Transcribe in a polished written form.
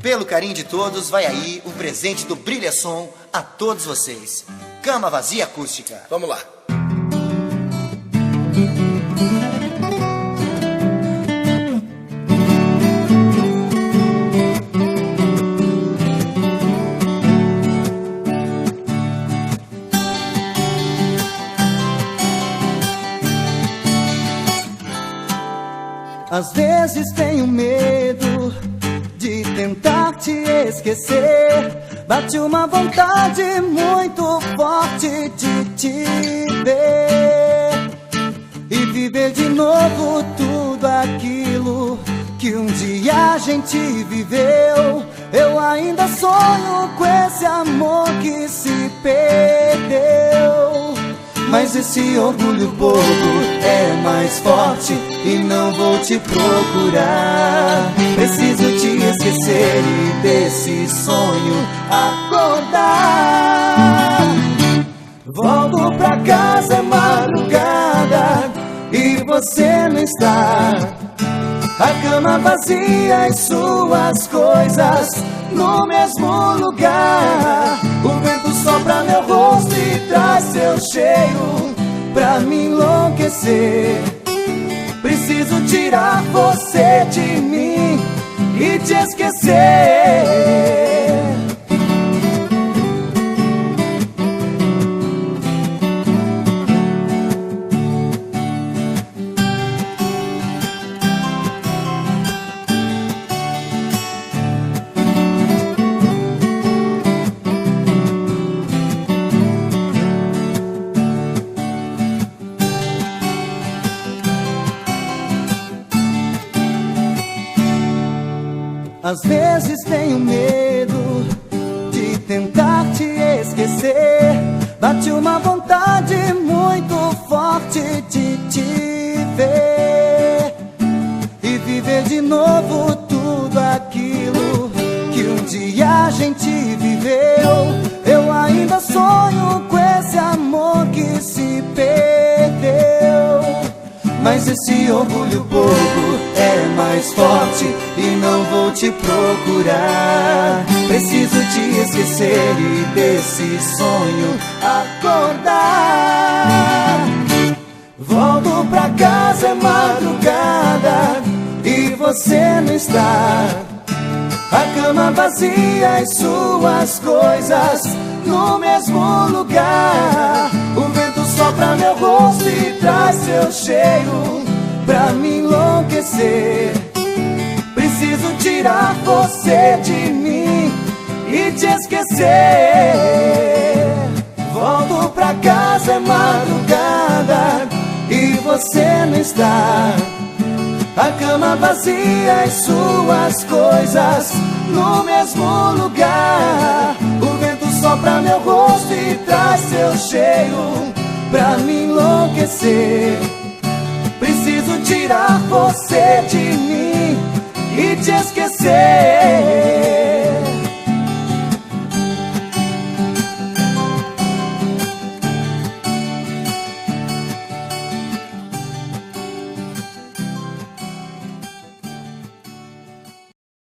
Pelo carinho de todos, vai aí um presente do Brilha Som a todos vocês. Cama Vazia Acústica. Vamos lá. Às vezes tenho medo de tentar te esquecer. Bate uma vontade muito forte de te ver e viver de novo tudo aquilo que um dia a gente viveu. Eu ainda sonho com esse amor que se perdeu, mas esse orgulho bobo é mais forte e não vou te procurar. Preciso te esquecer e desse sonho acordar. Volto pra casa, é madrugada e você não está. A cama vazia e suas coisas no mesmo lugar. O vento sopra meu rosto e traz seu cheiro pra me enlouquecer. Preciso tirar você de mim e te esquecer. Às vezes tenho medo de tentar te esquecer. Bate uma vontade muito forte de te ver e viver de novo tudo aquilo que um dia a gente viveu. Eu ainda sonho com esse amor que se perdeu, mas esse orgulho bobo é mais forte e não vou te procurar. Preciso te esquecer e desse sonho acordar. Volto pra casa, é madrugada e você não está. A cama vazia e suas coisas no mesmo lugar. O vento sopra meu rosto e traz seu cheiro pra me enlouquecer. Preciso tirar você de mim e te esquecer. Volto pra casa, é madrugada e você não está. A cama vazia e suas coisas no mesmo lugar. O vento sopra meu rosto e traz seu cheiro pra me enlouquecer. Preciso tirar você de mim e te esquecer.